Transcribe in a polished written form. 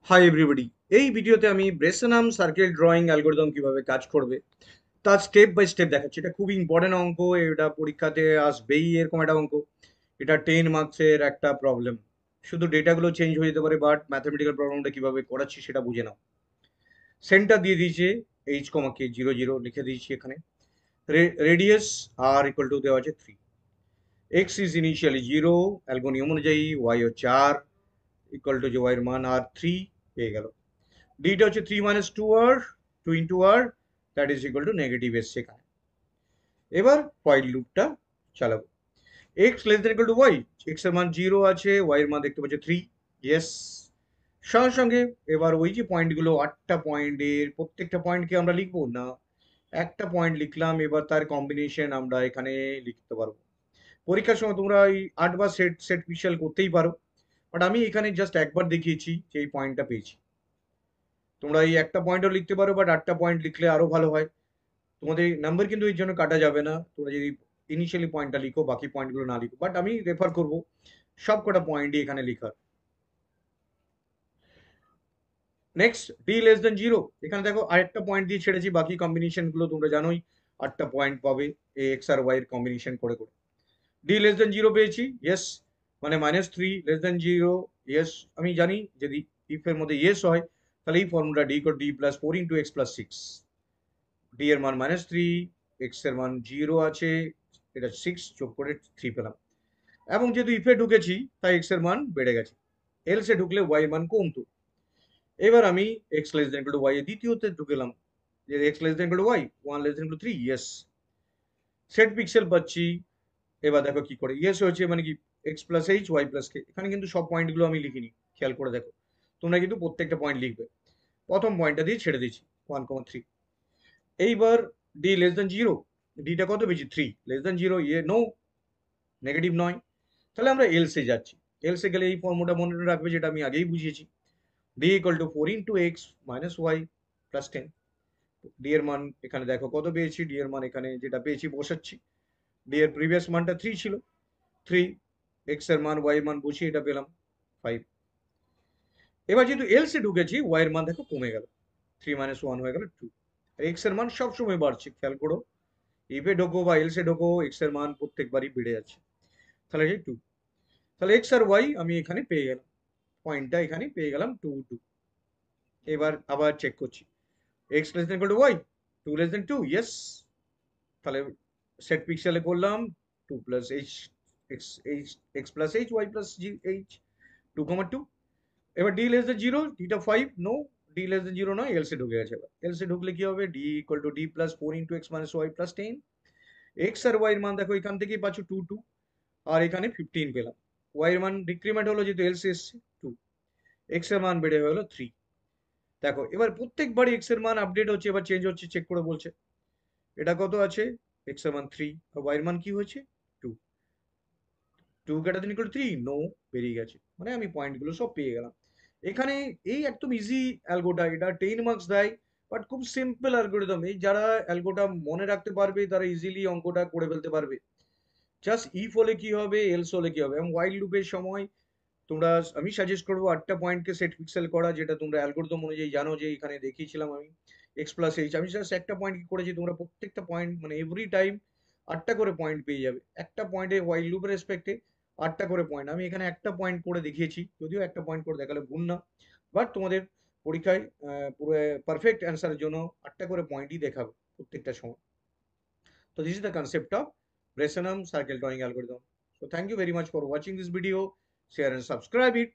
Hi everybody. এই ভিডিওতে আমি ব্রেসেনাম সার্কেল ড্রয়িং অ্যালগরিদম কিভাবে কাজ করবে তার স্টেপ বাই স্টেপ দেখাচ্ছি। এটা খুবই ইম্পর্টেন্ট অঙ্ক, এটা পরীক্ষাতে আসবেই এরকম একটা অঙ্ক। এটা 10 মার্কসের একটা প্রবলেম। শুধু ডেটাগুলো চেঞ্জ হয়ে যেতে পারে, বাট ম্যাথমেটিক্যাল প্রবলেমটা কিভাবে করাচ্ছি সেটা বুঝে নাও। সেন্টার দিয়ে দিয়েছে H, K 0 0 লিখে দিয়েছি এখানে। রেডিয়াস আর ইকুয়াল টু দেওয়া আছে 3। এক্স ইজ ইনিশিয়ালি 0, অ্যালগোনিয়ম অনুযায়ী ওয়াই হচ্ছে আর, ইকুয়াল টু যে ওয়াই এর মান আর 3 পেয়ে গেল। ডিটা হচ্ছে 3 minus 2r, 2 into r, that is equal to negative এসছে এখানে। এবার হোয়াইল লুপটা চালাবো। X less than equal to y, x এর মান 0 আছে, ওয়াই এর মান দেখতে পাচ্ছি 3, ইয়েস। সঙ্গে সঙ্গে এবার ওই যে পয়েন্টগুলো 8টা পয়েন্টের প্রত্যেকটা পয়েন্টকে আমরা লিখবো না, একটা পয়েন্ট লিখলাম, এবার তার কম্বিনেশন আমরা এখানে লিখতে পারবো। পরীক্ষার সময় তোমরা এই 8 বা সেট সেট পিক্সেল করতেই পারো, বাট আমি এখানে জাস্ট একবার দেখিয়েছি যে এই পয়েন্টটা পেয়েছি। তোমরা এই একটা পয়েন্টও লিখতে পারো, বাট 8টা পয়েন্ট লিখলে আরো ভালো হয়। তোমাদের নাম্বার কিন্তু এর জন্য কাটা যাবে না, তোমরা যদি ইনিশিয়ালি পয়েন্টটা লিখো, বাকি পয়েন্টগুলো না লিখো, বাট আমি রেফার করব সব কটা পয়েন্টই এখানে লিখার। নেক্সট ডি লেস দেন 0, এখানে দেখো আরেকটা পয়েন্ট দিয়ে ছেড়েছি, বাকি কম্বিনেশন গুলো তোমরা জানোই 8টা পয়েন্ট পাবে এ এক্স আর ওয়াই এর কম্বিনেশন করে করে। ডি লেস দেন 0 পেয়েছি, ইয়েস, মানে -3 লেস দেন 0, ইয়েস। আমি জানি যদি ইফ এর মধ্যে ইয়েস হয় তাহলে এই formula D equal D plus 4 into x plus 6। D এর মান -3, এক্স এর মান 0 আছে, এটা 6 যোগ করে 3 পেলাম। এবং যেহেতু ইফে ঢুকেছি তাই এক্স এর মান বেড়ে গেছে, এলসে ঢুকলে ওয়াই এর মান কমতো। এবার আমি X less than equal to Y এর দ্বিতীয়তে ঢুকেলাম, যে X less than equal to Y, 1 less than equal to 3, yes. Set pixel পাচ্ছি। এবার দেখো কি করে ইয়েস হয়েছে, মানে কি X plus H Y plus K. এখানে কিন্তু সব পয়েন্টগুলো আমি লিখিনি, খেয়াল করে দেখো। তোমরা কিন্তু প্রত্যেকটা পয়েন্ট লিখবে। প্রথম পয়েন্টটা দিয়ে ছেড়ে দিয়েছি 1,3। এইবার ডি লেস দেন 0, ডিটা কত পেয়েছি 3, লেস দেন 0, ইয়ে নো, নেগেটিভ নয়। তাহলে আমরা এলসে যাচ্ছি। এলসে গেলে এই ফর্মুলা মনে রাখবে, যেটা আমি আগেই বুঝিয়েছি, D equal to 4 into x minus Y plus 10। D এর মান এখানে দেখো কত পেয়েছি, ডি এর মান এখানে যেটা পেয়েছি বসাচ্ছি। ডি এর প্রিভিয়াস মানটা 3 ছিল, 3, এক্স এর মান ওয়াই এর মান বসিয়ে এটা পেলাম 5। এবার যেহেতু এলসে ঢুকেছি, ওয়াই এর মান দেখো কমে গেল, 3 মাইনাস 1 হয়ে গেল 2। এক্স এর মান সবসময় বাড়ছে, খেয়াল করো, ইফে ঢোকো বা এলসে ঢোকো, এক্স এর মান প্রত্যেকবারই বেড়ে যাচ্ছে। তাহলে 2, তাহলে এক্স আর ওয়াই আমি এখানে পেয়ে গেলাম, পয়েন্টটা এখানে পেয়ে গেলাম 2 2। এবার আবার চেক করছি, x less than equal to y, 2 less than 2, yes. তাহলে সেট পিক্সেলে করলাম 2 plus h, x h, x plus H Y plus g h, 2,2। এবার ডি লেস দেন 0, ডিটা 5, নো, ডি লেস দেন 0 নয়, এলসে ঢুকে গেছে। এবার এলসে ঢুকলে কি হবে, d equal to d plus 4 into x minus Y plus 10। X আর ওয়াই এর মান দেখো এখান থেকেই পাচ্ছ 2 2, আর এখানে 15 পেলাম। ওয়াই এর মান ডিক্রিমেন্ট হলো যেহেতু এলসে এসছে 2, এক্স এর মান বেড়ে হলো 3। দেখো এবার প্রত্যেকবারই এক্স এর মান আপডেট হচ্ছে, এবার চেঞ্জ হচ্ছে, চেক করে বলছে এটা কত আছে, এক্স এর মান 3, আর ওয়াই এর মান কি হয়েছে 2, 2 greater than equal to 3, no, বেরিয়ে গেছে। মানে আমি পয়েন্টগুলো সব পেয়ে গেলাম এখানে। এই একদম ইজি অ্যালগোটা, এটা 10 মার্কস দেয়, বাট খুব সিম্পল অ্যালগোরিদম। এই যারা অ্যালগোটা মনে রাখতে পারবে তারা ইজিলি অঙ্কটা করে ফেলতে পারবে। জাস্ট ইফ হলে কি হবে, এলস হলে কি হবে, এবং হোয়াইল লুপের সময় তোমরা, আমি সাজেস্ট করবো 8টা পয়েন্টকে সেট পিক্সেল করা, যেটা তোমরা অ্যালগোরিদম অনুযায়ী জানো, যে এখানে দেখিয়েছিলাম আমি এক্স প্লাস এইচ। আমি জাস্ট একটা পয়েন্ট করেছি, তোমরা প্রত্যেকটা পয়েন্ট মানে এভরি টাইম 8টা করে পয়েন্ট পেয়ে যাবে। একটা পয়েন্টে হোয়াইল লুপের রেসপেক্টে 8টা করে পয়েন্ট। আমি এখানে একটা পয়েন্ট করে দেখিয়েছি, যদিও একটা পয়েন্ট করে দেখালে ভুল না, বাট তোমাদের পরীক্ষায় পুরো পারফেক্ট অ্যান্সারের জন্য 8টা করে পয়েন্টই দেখাবে প্রত্যেকটা সময়। So this is the concept of Bresenham circle drawing algorithm. So thank you very much for watching this video. Share and subscribe it.